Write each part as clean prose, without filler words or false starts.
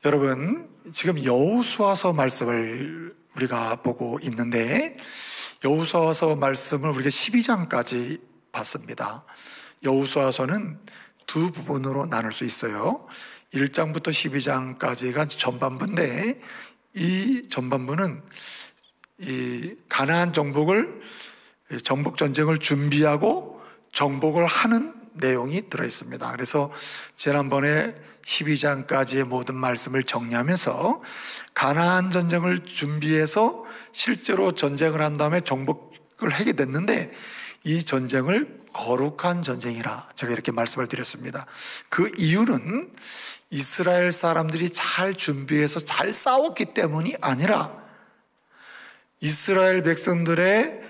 여러분, 지금 여호수아서 말씀을 우리가 보고 있는데, 여호수아서 말씀을 우리가 12장까지 봤습니다. 여호수아서는 두 부분으로 나눌 수 있어요. 1장부터 12장까지가 전반부인데, 이 전반부는 이 가나안 정복 전쟁을 준비하고 정복을 하는 내용이 들어있습니다. 그래서 지난번에 12장까지의 모든 말씀을 정리하면서 가나안 전쟁을 준비해서 실제로 전쟁을 한 다음에 정복을 하게 됐는데, 이 전쟁을 거룩한 전쟁이라 제가 이렇게 말씀을 드렸습니다. 그 이유는 이스라엘 사람들이 잘 준비해서 잘 싸웠기 때문이 아니라 이스라엘 백성들의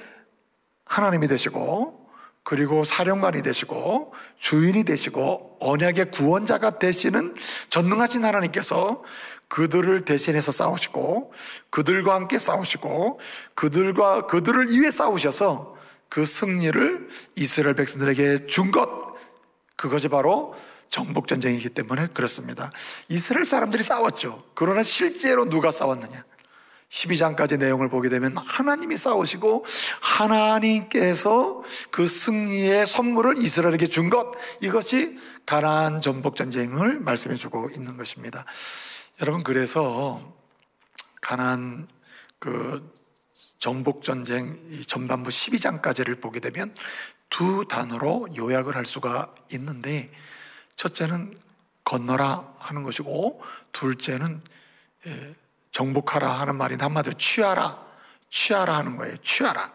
하나님이 되시고, 그리고 사령관이 되시고 주인이 되시고 언약의 구원자가 되시는 전능하신 하나님께서 그들을 대신해서 싸우시고, 그들과 함께 싸우시고, 그들을 위해 싸우셔서 그 승리를 이스라엘 백성들에게 준 것, 그것이 바로 정복전쟁이기 때문에 그렇습니다. 이스라엘 사람들이 싸웠죠. 그러나 실제로 누가 싸웠느냐? 12장까지 내용을 보게 되면 하나님이 싸우시고 하나님께서 그 승리의 선물을 이스라엘에게 준 것, 이것이 가나안 정복전쟁을 말씀해 주고 있는 것입니다. 여러분, 그래서 가나안 정복전쟁 전반부 12장까지를 보게 되면 두 단어로 요약을 할 수가 있는데, 첫째는 건너라 하는 것이고, 둘째는 정복하라 하는 말인데, 한마디로 취하라 하는 거예요. 취하라.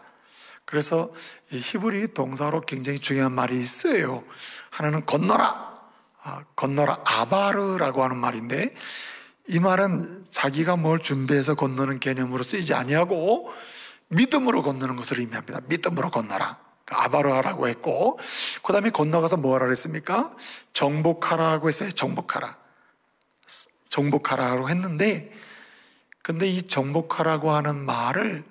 그래서 히브리 동사로 굉장히 중요한 말이 있어요. 하나는 건너라, 아바르라고 하는 말인데, 이 말은 자기가 뭘 준비해서 건너는 개념으로 쓰이지 아니하고 믿음으로 건너는 것을 의미합니다. 믿음으로 건너라, 아바르라고 했고, 그 다음에 건너가서 뭐하라 그랬습니까? 정복하라고 했어요. 정복하라고 했는데, 근데 이 정복하라고 하는 말을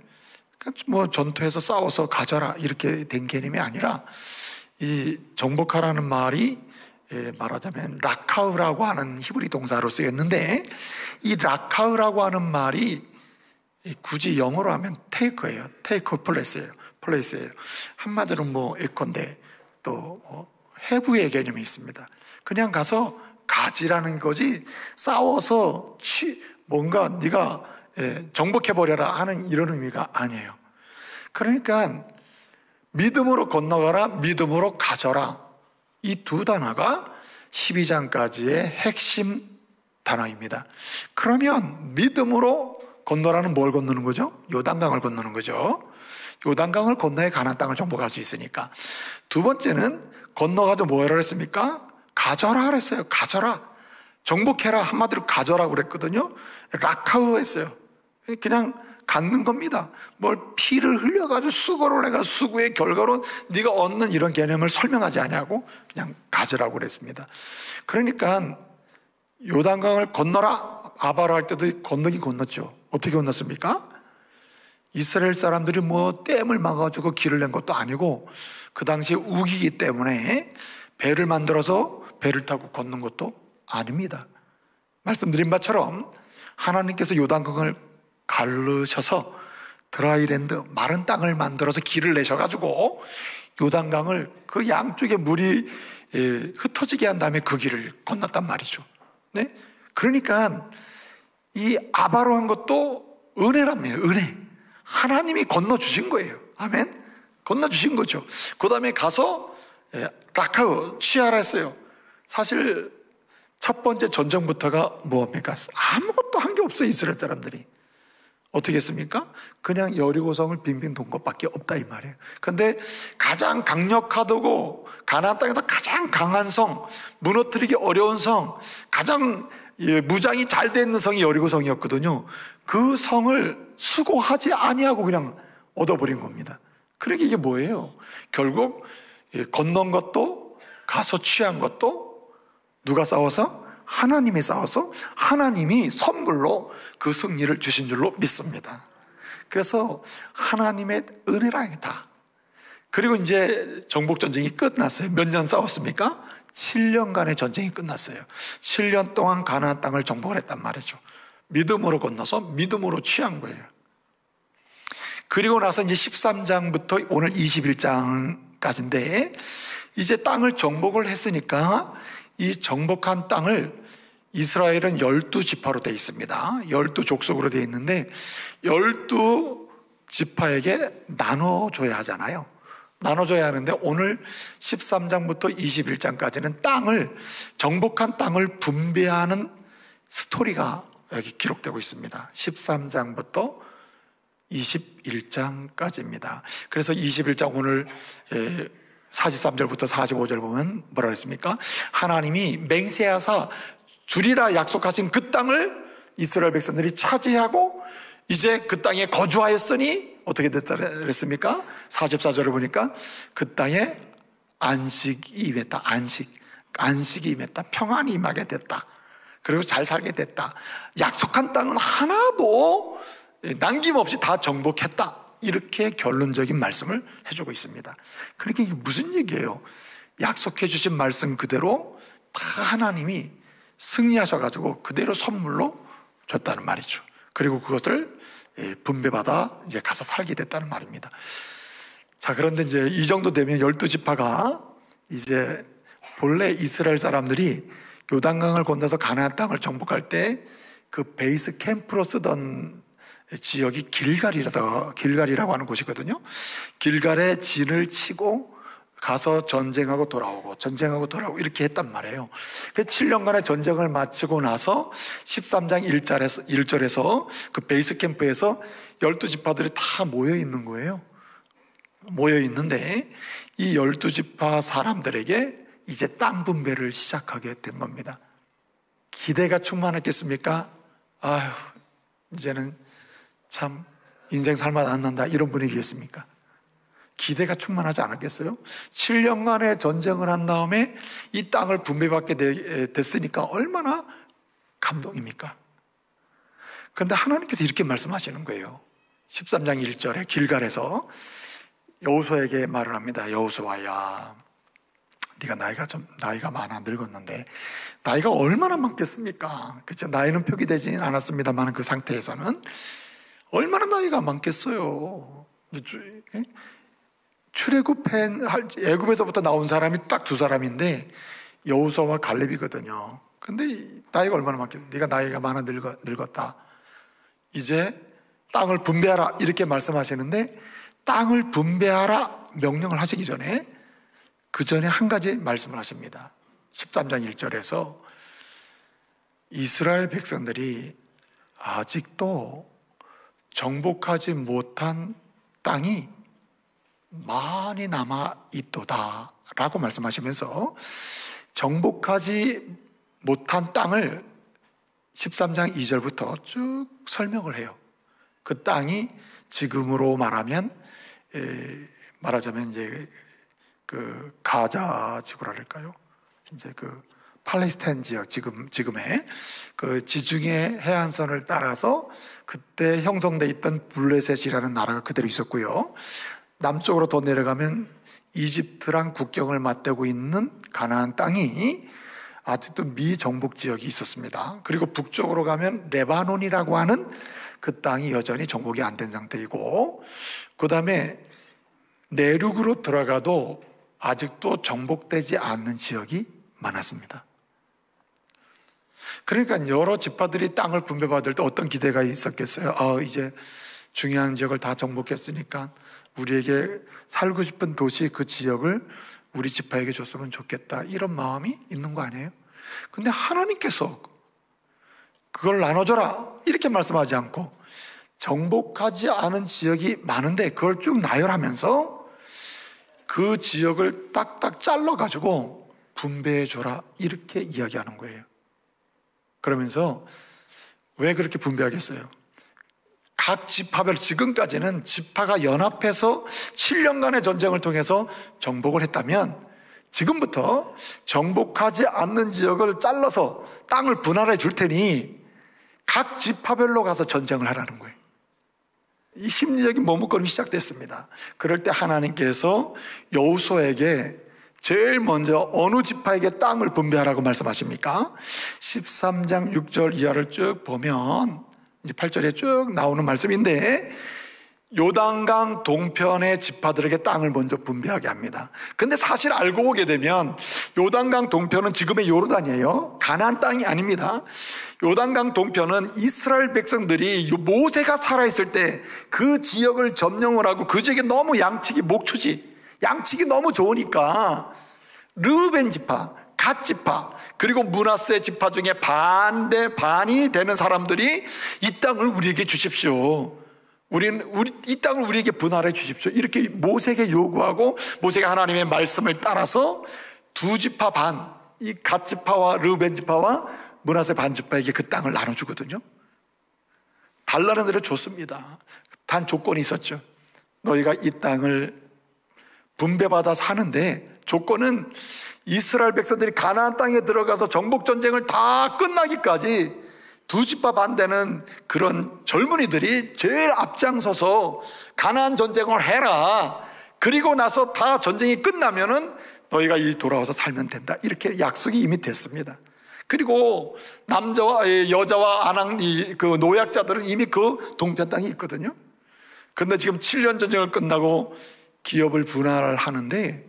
뭐 전투에서 싸워서 가져라 이렇게 된 개념이 아니라, 이 정복하라는 말이 말하자면 라카우라고 하는 히브리 동사로 쓰였는데, 이 라카우라고 하는 말이 굳이 영어로 하면 테이크예요. 테이크 플레이스예요. 한마디로 뭐 에컨데 또 해부의 개념이 있습니다. 그냥 가서 가지라는 거지, 싸워서 뭔가 네가 정복해버려라 하는 이런 의미가 아니에요. 그러니까 믿음으로 건너가라, 믿음으로 가져라, 이 두 단어가 12장까지의 핵심 단어입니다. 그러면 믿음으로 건너라는 뭘 건너는 거죠? 요단강을 건너는 거죠. 요단강을 건너야 가나안 땅을 정복할 수 있으니까. 두 번째는 건너가지고 뭐라 그랬습니까? 가져라 그랬어요. 가져라, 정복해라, 한마디로 가져라 그랬거든요. 라카우 했어요. 그냥 갖는 겁니다. 뭘 피를 흘려가지고 수고를 해가 수고의 결과로 네가 얻는 이런 개념을 설명하지 아니하고 그냥 가져라고 그랬습니다. 그러니까 요단강을 건너라, 아바라 할 때도 건너긴 건넜죠. 어떻게 건넜습니까? 이스라엘 사람들이 뭐 댐을 막아가지고 길을 낸 것도 아니고, 그 당시 우기기 때문에 배를 만들어서 배를 타고 걷는 것도 아닙니다. 말씀드린 바처럼 하나님께서 요단강을 가르셔서 드라이랜드, 마른 땅을 만들어서 길을 내셔가지고 요단강을 그 양쪽에 물이 흩어지게 한 다음에 그 길을 건넜단 말이죠. 네? 그러니까 이 아바로 한 것도 은혜랍니다. 은혜. 하나님이 건너주신 거예요. 아멘. 건너주신 거죠. 그 다음에 가서 라카우, 취하라 했어요. 사실 첫 번째 전쟁부터가 뭐합니까? 아무것도 한 게 없어요. 이스라엘 사람들이 어떻게 했습니까? 그냥 여리고성을 빙빙 돈 것밖에 없다 이 말이에요. 그런데 가장 강력하고 가나안 땅에서 가장 강한 성, 무너뜨리기 어려운 성, 가장 무장이 잘 돼 있는 성이 여리고성이었거든요. 그 성을 수고하지 아니하고 그냥 얻어버린 겁니다. 그러니까 이게 뭐예요? 결국 건넌 것도, 가서 취한 것도 누가 싸워서? 하나님이 싸워서 하나님이 선물로 그 승리를 주신 줄로 믿습니다. 그래서 하나님의 은혜랑이다. 그리고 이제 정복전쟁이 끝났어요. 몇 년 싸웠습니까? 7년간의 전쟁이 끝났어요. 7년 동안 가나안 땅을 정복을 했단 말이죠. 믿음으로 건너서 믿음으로 취한 거예요. 그리고 나서 이제 13장부터 오늘 21장까지인데, 이제 땅을 정복을 했으니까 이 정복한 땅을 이스라엘은 12지파로 되어 있습니다. 12족속으로 되어 있는데 12지파에게 나눠줘야 하잖아요. 나눠줘야 하는데 오늘 13장부터 21장까지는 정복한 땅을 분배하는 스토리가 여기 기록되고 있습니다. 13장부터 21장까지입니다. 그래서 21장 오늘 43절부터 45절 보면 뭐라 그랬습니까? 하나님이 맹세하사 주리라 약속하신 그 땅을 이스라엘 백성들이 차지하고 이제 그 땅에 거주하였으니 어떻게 됐다 그랬습니까? 44절을 보니까 그 땅에 안식이 임했다. 안식이 임했다. 평안이 임하게 됐다. 그리고 잘 살게 됐다. 약속한 땅은 하나도 남김없이 다 정복했다. 이렇게 결론적인 말씀을 해주고 있습니다. 그러니까 이게 무슨 얘기예요? 약속해 주신 말씀 그대로 다 하나님이 승리하셔가지고 그대로 선물로 줬다는 말이죠. 그리고 그것을 분배받아 이제 가서 살게 됐다는 말입니다. 자, 그런데 이제 이 정도 되면 12지파가 이제 본래 이스라엘 사람들이 요단강을 건너서 가나안 땅을 정복할 때 그 베이스 캠프로 쓰던 지역이 길갈이라고 하는 곳이거든요. 길갈에 진을 치고 가서 전쟁하고 돌아오고 이렇게 했단 말이에요. 그 7년간의 전쟁을 마치고 나서 13장 1절에서 그 베이스 캠프에서 12지파들이 다 모여 있는 거예요. 모여 있는데 이 12지파 사람들에게 이제 땅 분배를 시작하게 된 겁니다. 기대가 충만했겠습니까? 아휴, 이제는 참 인생 살맛 안 난다, 이런 분위기였습니까? 기대가 충만하지 않았겠어요? 7년간의 전쟁을 한 다음에 이 땅을 분배받게 됐으니까 얼마나 감동입니까? 그런데 하나님께서 이렇게 말씀하시는 거예요. 13장 1절에 길갈에서 여호수아에게 말을 합니다. 여호수아야, 네가 나이가 많아 늙었는데 나이가 얼마나 많겠습니까? 그렇죠? 나이는 표기되지 않았습니다만 그 상태에서는 얼마나 나이가 많겠어요. 출애굽한 애굽에서부터 나온 사람이 딱 두 사람인데 여호수아와 갈렙이거든요. 근데 나이가 얼마나 많겠어요? 네가 나이가 많아 늙었다. 이제 땅을 분배하라, 이렇게 말씀하시는데 땅을 분배하라 명령을 하시기 전에 그 전에 한 가지 말씀을 하십니다. 13장 1절에서 이스라엘 백성들이 아직도 정복하지 못한 땅이 많이 남아있도다 라고 말씀하시면서 정복하지 못한 땅을 13장 2절부터 쭉 설명을 해요. 그 땅이 지금으로 말하자면 이제 그 가자 지구랄까요? 이제 그 팔레스타인 지역, 지금의 그 지중해 해안선을 따라서 그때 형성돼 있던 블레셋이라는 나라가 그대로 있었고요. 남쪽으로 더 내려가면 이집트랑 국경을 맞대고 있는 가나안 땅이 아직도 미정복 지역이 있었습니다. 그리고 북쪽으로 가면 레바논이라고 하는 그 땅이 여전히 정복이 안 된 상태이고, 그 다음에 내륙으로 들어가도 아직도 정복되지 않는 지역이 많았습니다. 그러니까 여러 지파들이 땅을 분배받을 때 어떤 기대가 있었겠어요? 이제 중요한 지역을 다 정복했으니까 우리에게 살고 싶은 도시 그 지역을 우리 지파에게 줬으면 좋겠다, 이런 마음이 있는 거 아니에요? 근데 하나님께서 그걸 나눠줘라 이렇게 말씀하지 않고 정복하지 않은 지역이 많은데 그걸 쭉 나열하면서 그 지역을 딱딱 잘라가지고 분배해줘라 이렇게 이야기하는 거예요. 그러면서 왜 그렇게 분배하겠어요? 각 지파별, 지금까지는 지파가 연합해서 7년간의 전쟁을 통해서 정복을 했다면 지금부터 정복하지 않는 지역을 잘라서 땅을 분할해 줄 테니 각 지파별로 가서 전쟁을 하라는 거예요. 이 심리적인 머뭇거림이 시작됐습니다. 그럴 때 하나님께서 여호수아에게 제일 먼저 어느 지파에게 땅을 분배하라고 말씀하십니까? 13장 6절 이하를 쭉 보면 이제 8절에 쭉 나오는 말씀인데, 요단강 동편의 지파들에게 땅을 먼저 분배하게 합니다. 근데 사실 알고 보게 되면 요단강 동편은 지금의 요르단이에요. 가나안 땅이 아닙니다. 요단강 동편은 이스라엘 백성들이 모세가 살아있을 때 그 지역을 점령을 하고 그 지역에 너무 양측이 목초지, 양측이 너무 좋으니까 르우벤 지파, 갓 지파, 그리고 므낫세 지파 중에 반이 되는 사람들이 이 땅을 우리에게 주십시오, 이 땅을 우리에게 분할해 주십시오, 이렇게 모세에게 요구하고, 모세가 하나님의 말씀을 따라서 두 지파 반, 이 갓 지파와 르우벤 지파와 므낫세 반 지파에게 그 땅을 나눠주거든요. 달라는 대로 줬습니다. 단 조건이 있었죠. 너희가 이 땅을 분배받아 사는데 조건은 이스라엘 백성들이 가나안 땅에 들어가서 정복 전쟁을 다 끝나기까지 두 지파 반 되는 그런 젊은이들이 제일 앞장서서 가나안 전쟁을 해라. 그리고 나서 다 전쟁이 끝나면은 너희가 돌아와서 살면 된다. 이렇게 약속이 이미 됐습니다. 그리고 남자와 여자와 그 노약자들은 이미 그 동편 땅이 있거든요. 근데 지금 7년 전쟁을 끝나고 기업을 분할을 하는데,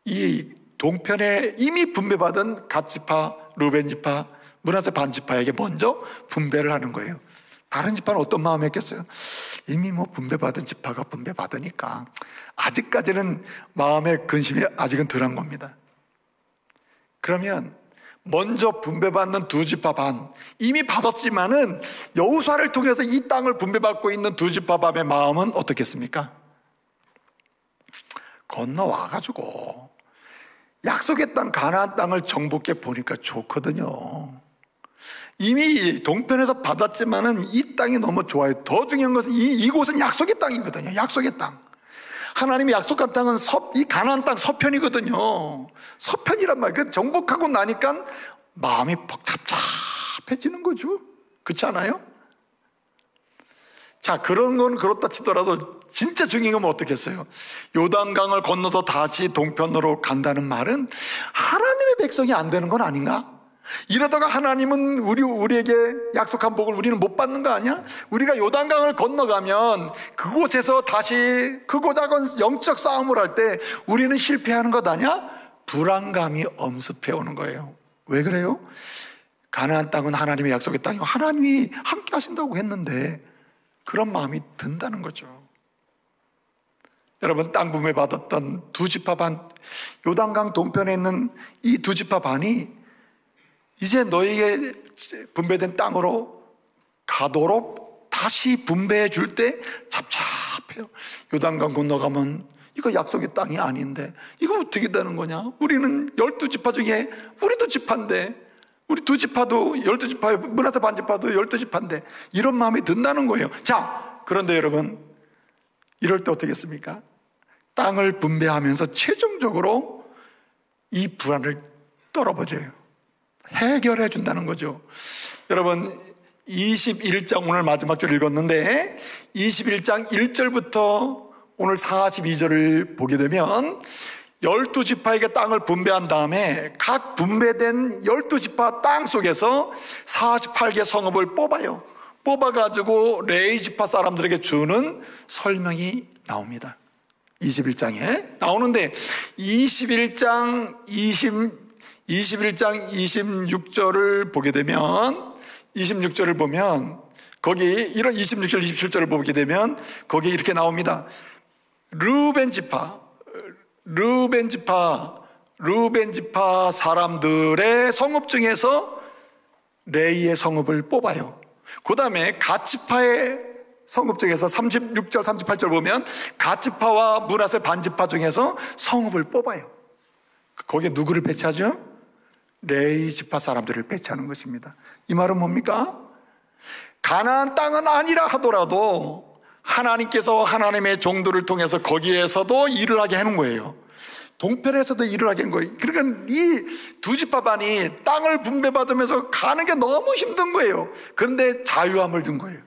이 동편에 이미 분배받은 갓 지파, 르벤 지파, 므낫세 반 지파에게 먼저 분배를 하는 거예요. 다른 지파는 어떤 마음이었겠어요? 이미 분배받은 지파가 분배받으니까 아직까지는 마음의 근심이 아직은 덜한 겁니다. 그러면 먼저 분배받는 두 지파 반, 이미 받았지만은 여호수아를 통해서 이 땅을 분배받고 있는 두 지파 반의 마음은 어떻겠습니까? 건너와가지고 약속의 땅 가나안 땅을 정복해 보니까 좋거든요. 이미 동편에서 받았지만은 이 땅이 너무 좋아요. 더 중요한 것은 이곳은 약속의 땅이거든요. 약속의 땅. 하나님이 약속한 땅은 이 가나안 땅 서편이거든요. 서편이란 말. 그 정복하고 나니까 마음이 복잡해지는 거죠. 그렇지 않아요? 자, 그런 건 그렇다 치더라도 진짜 중요한 건 어떻겠어요? 요단강을 건너서 다시 동편으로 간다는 말은 하나님의 백성이 안 되는 건 아닌가? 이러다가 하나님은 우리에게 약속한 복을 우리는 못 받는 거 아니야? 우리가 요단강을 건너가면 그곳에서 다시 크고 작은 영적 싸움을 할 때 우리는 실패하는 것 아니야? 불안감이 엄습해 오는 거예요. 왜 그래요? 가나안 땅은 하나님의 약속의 땅이고 하나님이 함께 하신다고 했는데 그런 마음이 든다는 거죠. 여러분, 땅 분배 받았던 두 지파 반, 요단강 동편에 있는 이 두 지파 반이 이제 너에게 분배된 땅으로 가도록 다시 분배해 줄 때 답답해요. 요단강 건너가면 이거 약속의 땅이 아닌데 이거 어떻게 되는 거냐? 우리는 12지파 중에 우리도 지파인데, 우리 두 지파도 12지파, 므낫세 반 지파도 12지파인데 이런 마음이 든다는 거예요. 자, 그런데 여러분, 이럴 때 어떻게 했습니까? 땅을 분배하면서 최종적으로 이 불안을 떨어버려요. 해결해 준다는 거죠. 여러분, 21장 오늘 마지막 줄 읽었는데 21장 1절부터 오늘 42절을 보게 되면 12지파에게 땅을 분배한 다음에 각 분배된 12지파 땅 속에서 48개 성읍을 뽑아가지고 레위 지파 사람들에게 주는 설명이 나옵니다. 21장에 나오는데 21장 26절을 보게 되면, 26절을 보면 거기 이런 26절 27절을 보게 되면 거기 이렇게 나옵니다. 르우벤 지파 사람들의 성읍 중에서 레위의 성읍을 뽑아요. 그 다음에 갓 지파의 성읍 중에서 36절 38절 보면 갓 지파와 므낫세 반 지파 중에서 성읍을 뽑아요. 거기에 누구를 배치하죠? 레위 지파 사람들을 배치하는 것입니다. 이 말은 뭡니까? 가나안 땅은 아니라 하더라도 하나님께서 하나님의 종들을 통해서 거기에서도 일을 하게 하는 거예요. 동편에서도 일을 하게 한 거예요. 그러니까 이 두 지파 반이 땅을 분배받으면서 가는 게 너무 힘든 거예요. 그런데 자유함을 준 거예요.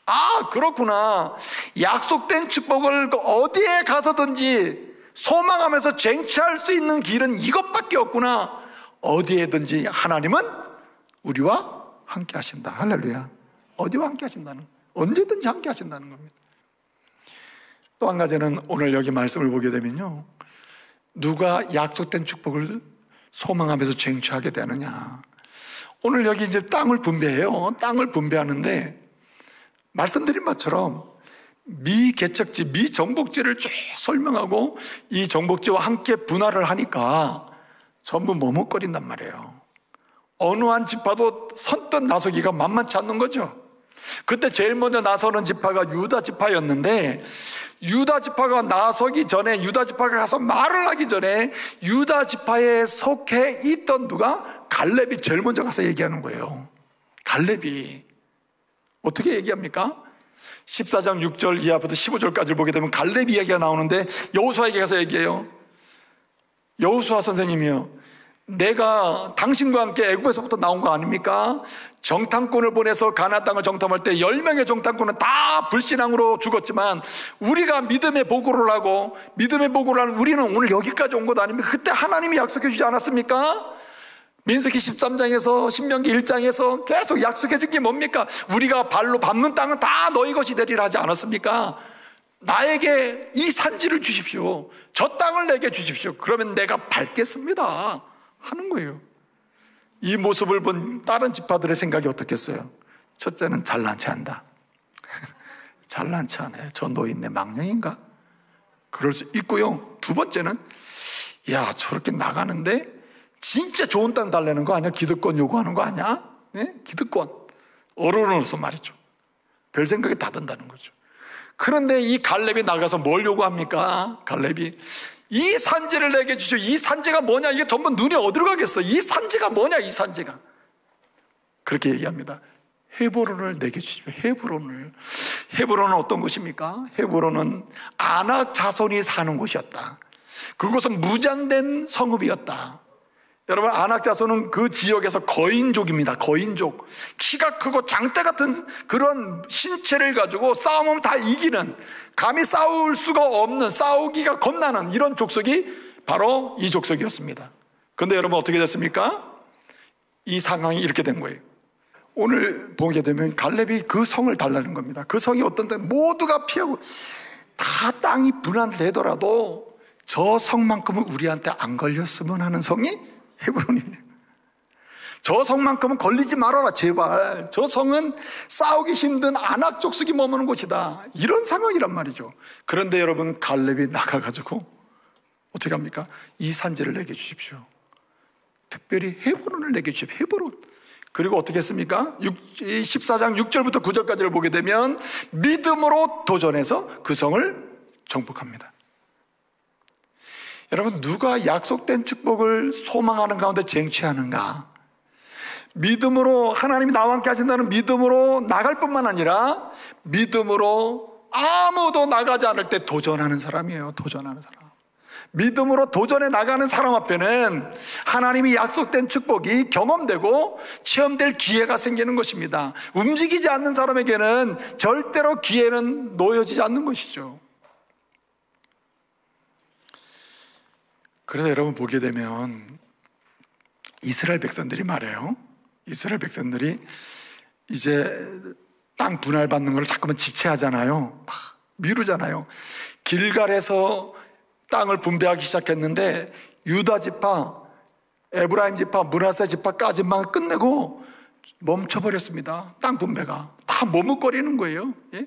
아, 그렇구나. 약속된 축복을 어디에 가서든지 소망하면서 쟁취할 수 있는 길은 이것밖에 없구나. 어디에든지 하나님은 우리와 함께 하신다. 할렐루야. 어디와 함께 하신다는, 언제든지 함께 하신다는 겁니다. 또 한 가지는 오늘 여기 말씀을 보게 되면요, 누가 약속된 축복을 소망하면서 쟁취하게 되느냐. 오늘 여기 이제 땅을 분배해요. 땅을 분배하는데 말씀드린 것처럼 미개척지, 미정복지를 쭉 설명하고 이 정복지와 함께 분할을 하니까 전부 머뭇거린단 말이에요. 어느 한 지파도 선뜻 나서기가 만만치 않는 거죠. 그때 제일 먼저 나서는 지파가 유다 지파였는데, 유다 지파가 나서기 전에, 유다 지파가 가서 말을 하기 전에 유다 지파에 속해 있던 누가? 갈렙이 제일 먼저 가서 얘기하는 거예요. 갈렙이 어떻게 얘기합니까? 14장 6절 이하부터 15절까지 보게 되면 갈렙 이야기가 나오는데 여호수아에게 가서 얘기해요. 여호수아 선생님이요, 내가 당신과 함께 애굽에서부터 나온 거 아닙니까? 정탐꾼을 보내서 가나안 땅을 정탐할 때 10명의 정탐꾼은 다 불신앙으로 죽었지만 우리가 믿음의 보고를 하고, 믿음의 보고를 하는 우리는 오늘 여기까지 온 것 아닙니까? 그때 하나님이 약속해 주지 않았습니까? 민수기 13장에서 신명기 1장에서 계속 약속해 준 게 뭡니까? 우리가 발로 밟는 땅은 다 너희 것이 되리라 하지 않았습니까? 나에게 이 산지를 주십시오. 저 땅을 내게 주십시오. 그러면 내가 밟겠습니다 하는 거예요. 이 모습을 본 다른 지파들의 생각이 어떻겠어요? 첫째는 잘난 체 한다. 잘난 체 하네. 저 노인네 망령인가? 그럴 수 있고요. 두 번째는, 야, 저렇게 나가는데 진짜 좋은 땅 달라는 거 아니야? 기득권 요구하는 거 아니야? 네? 기득권. 어른으로서 말이죠. 별 생각이 다 든다는 거죠. 그런데 이 갈렙이 나가서 뭘 요구합니까? 갈렙이 이 산지를 내게 주시오. 이 산지가 뭐냐? 이게 전부 눈에 어디로 가겠어? 이 산지가 뭐냐? 이 산지가. 그렇게 얘기합니다. 헤브론을 내게 주십시오. 헤브론을. 헤브론은 어떤 곳입니까? 헤브론은 아낙 자손이 사는 곳이었다. 그곳은 무장된 성읍이었다. 여러분, 아낙 자손은 그 지역에서 거인족입니다. 거인족. 키가 크고 장대 같은 그런 신체를 가지고 싸움하면 다 이기는, 감히 싸울 수가 없는, 싸우기가 겁나는 이런 족속이 바로 이 족속이었습니다. 그런데 여러분 어떻게 됐습니까? 이 상황이 이렇게 된 거예요. 오늘 보게 되면 갈렙이 그 성을 달라는 겁니다. 그 성이 어떤 때 모두가 피하고 다 땅이 분할되더라도 저 성만큼은 우리한테 안 걸렸으면 하는 성이 헤브론이에요. 저 성만큼은 걸리지 말아라 제발. 저 성은 싸우기 힘든 아낙 족속이 머무는 곳이다. 이런 상황이란 말이죠. 그런데 여러분, 갈렙이 나가가지고 어떻게 합니까? 이 산지를 내게 주십시오. 특별히 헤브론을 내게 주십시오. 헤브론. 그리고 어떻게 했습니까? 14장 6절부터 9절까지를 보게 되면 믿음으로 도전해서 그 성을 정복합니다. 여러분, 누가 약속된 축복을 소망하는 가운데 쟁취하는가? 믿음으로, 하나님이 나와 함께 하신다는 믿음으로 나갈 뿐만 아니라 믿음으로 아무도 나가지 않을 때 도전하는 사람이에요. 도전하는 사람. 믿음으로 도전해 나가는 사람 앞에는 하나님이 약속된 축복이 경험되고 체험될 기회가 생기는 것입니다. 움직이지 않는 사람에게는 절대로 기회는 놓여지지 않는 것이죠. 그래서 여러분 보게 되면 이스라엘 백성들이 말해요. 이스라엘 백성들이 이제 땅 분할받는 걸 자꾸만 지체하잖아요. 미루잖아요. 길갈에서 땅을 분배하기 시작했는데 유다 지파, 에브라임 지파, 므낫세 지파까지만 끝내고 멈춰버렸습니다. 땅 분배가 다 머뭇거리는 거예요. 예?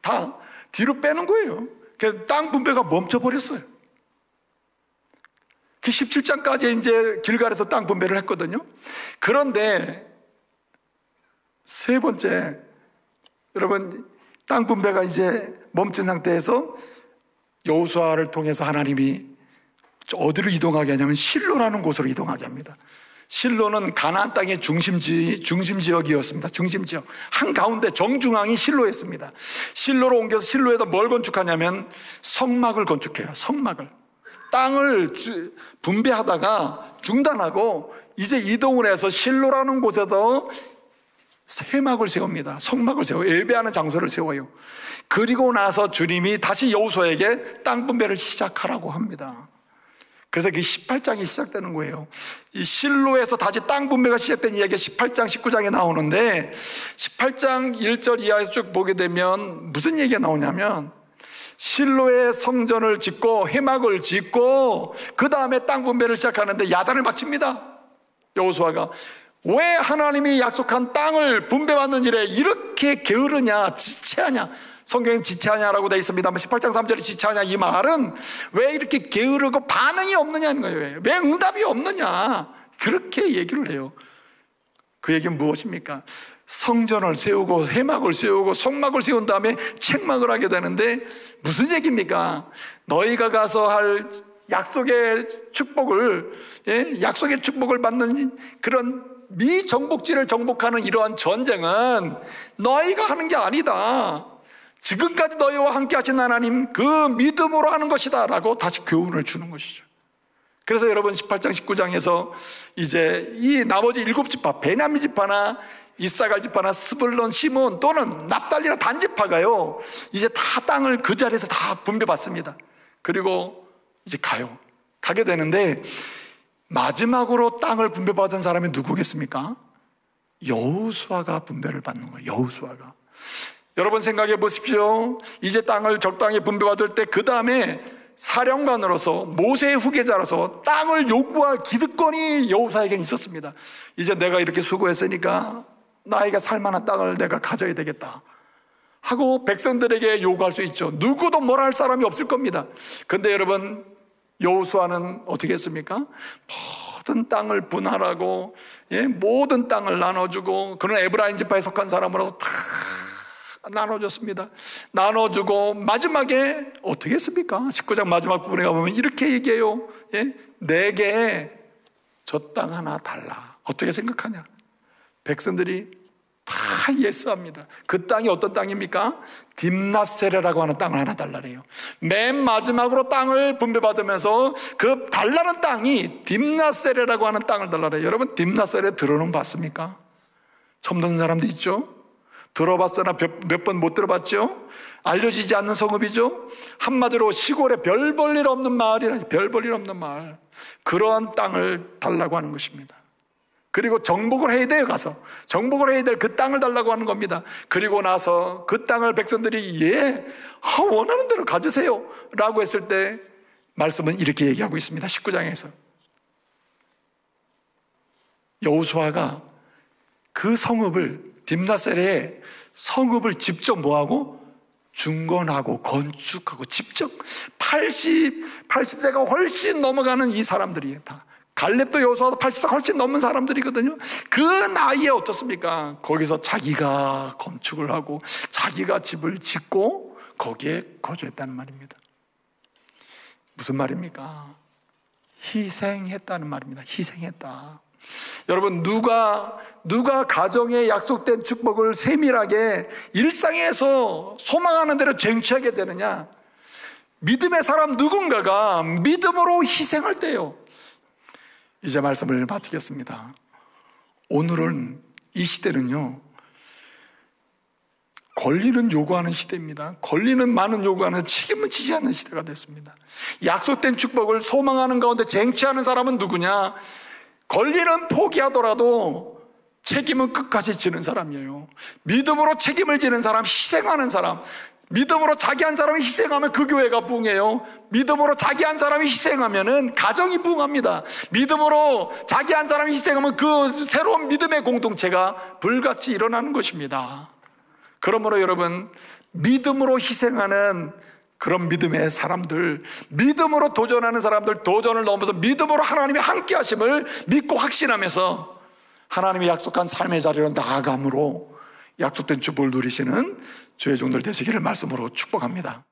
다 뒤로 빼는 거예요. 땅 분배가 멈춰버렸어요. 그 17장까지 이제 길갈에서 땅 분배를 했거든요. 그런데 세 번째, 여러분, 땅 분배가 이제 멈춘 상태에서 여호수아를 통해서 하나님이 어디로 이동하게 하냐면 실로라는 곳으로 이동하게 합니다. 실로는 가나안 땅의 중심지역이었습니다. 중심지역. 한가운데 정중앙이 실로였습니다. 실로로 옮겨서 실로에다 뭘 건축하냐면 성막을 건축해요. 성막을. 땅을 분배하다가 중단하고 이제 이동을 해서 실로라는 곳에서 회막을 세웁니다. 성막을 세워요. 예배하는 장소를 세워요. 그리고 나서 주님이 다시 여호수아에게 땅 분배를 시작하라고 합니다. 그래서 그 18장이 시작되는 거예요. 이 실로에서 다시 땅 분배가 시작된 이야기가 18장, 19장에 나오는데 18장 1절 이하에서 쭉 보게 되면 무슨 얘기가 나오냐면 실로에 성전을 짓고 회막을 짓고 그 다음에 땅 분배를 시작하는데 야단을 맞춥니다. 여호수아가 왜 하나님이 약속한 땅을 분배받는 일에 이렇게 게으르냐, 지체하냐. 성경엔 지체하냐라고 되어 있습니다만 18장 3절에 지체하냐 이 말은 왜 이렇게 게으르고 반응이 없느냐는 거예요. 왜 응답이 없느냐 그렇게 얘기를 해요. 그 얘기는 무엇입니까? 성전을 세우고 회막을 세우고 성막을 세운 다음에 책막을 하게 되는데 무슨 얘기입니까? 너희가 가서 할 약속의 축복을 약속의 축복을 받는 그런 미정복지를 정복하는 이러한 전쟁은 너희가 하는 게 아니다. 지금까지 너희와 함께 하신 하나님 그 믿음으로 하는 것이다 라고 다시 교훈을 주는 것이죠. 그래서 여러분 18장 19장에서 이제 이 나머지 7지파 베냐민 지파나 이사갈 지파나 스불론 시몬 또는 납달리나 단 지파가요 이제 다 땅을 그 자리에서 다 분배받습니다. 그리고 이제 가게 되는데 마지막으로 땅을 분배받은 사람이 누구겠습니까? 여호수아가 분배를 받는 거예요. 여호수아가. 여러분 생각해 보십시오. 이제 땅을 적당히 분배받을 때 그 다음에 사령관으로서 모세의 후계자로서 땅을 요구할 기득권이 여호수아에게 있었습니다. 이제 내가 이렇게 수고했으니까 나에게 살만한 땅을 내가 가져야 되겠다 하고 백성들에게 요구할 수 있죠. 누구도 뭐라 할 사람이 없을 겁니다. 근데 여러분 여호수아는 어떻게 했습니까? 모든 땅을 분할하고 모든 땅을 나눠주고 그는 에브라임 지파에 속한 사람으로서 다 나눠줬습니다. 나눠주고 마지막에 어떻게 했습니까? 19장 마지막 부분에 가보면 이렇게 얘기해요. 내게 저 땅 하나 달라. 어떻게 생각하냐? 백성들이 다 예스합니다. 그 땅이 어떤 땅입니까? 딥나세레라고 하는 땅을 하나 달라래요. 맨 마지막으로 땅을 분배받으면서 그 달라는 땅이 딥나세레라고 하는 땅을 달라래요. 여러분 딥나세레 들어는 봤습니까? 처음 듣는 사람도 있죠? 들어봤으나 몇 번 못 들어봤죠? 알려지지 않는 성읍이죠? 한마디로 시골에 별 볼 일 없는 마을이라, 별 볼 일 없는 마을. 그러한 땅을 달라고 하는 것입니다. 그리고 정복을 해야 돼요. 가서 정복을 해야 될 그 땅을 달라고 하는 겁니다. 그리고 나서 그 땅을 백성들이 원하는 대로 가지세요 라고 했을 때 말씀은 이렇게 얘기하고 있습니다. 19장에서 여호수아가 그 성읍을 딥나세레의 성읍을 직접 뭐하고 중건하고 건축하고 직접 80세가 훨씬 넘어가는 이 사람들이에요. 다 갈렙도 여호수아도 80세 훨씬 넘은 사람들이거든요. 그 나이에 어떻습니까? 거기서 자기가 건축을 하고 자기가 집을 짓고 거기에 거주했다는 말입니다. 무슨 말입니까? 희생했다는 말입니다. 희생했다. 여러분 누가 가정에 약속된 축복을 세밀하게 일상에서 소망하는 대로 쟁취하게 되느냐? 믿음의 사람 누군가가 믿음으로 희생할 때요. 이제 말씀을 마치겠습니다. 오늘은 이 시대는요 권리는 요구하는 시대입니다. 권리는 많은 요구하는 책임을 지지 않는 시대가 됐습니다. 약속된 축복을 소망하는 가운데 쟁취하는 사람은 누구냐? 권리는 포기하더라도 책임은 끝까지 지는 사람이에요. 믿음으로 책임을 지는 사람, 희생하는 사람. 믿음으로 자기 한 사람이 희생하면 그 교회가 부흥해요. 믿음으로 자기 한 사람이 희생하면은 가정이 부흥합니다. 믿음으로 자기 한 사람이 희생하면 그 새로운 믿음의 공동체가 불같이 일어나는 것입니다. 그러므로 여러분 믿음으로 희생하는 그런 믿음의 사람들, 믿음으로 도전하는 사람들, 도전을 넘어서 믿음으로 하나님의 함께 하심을 믿고 확신하면서 하나님의 약속한 삶의 자리로 나아감으로 약속된 축복을 누리시는 주의 종들 되시기를 말씀으로 축복합니다.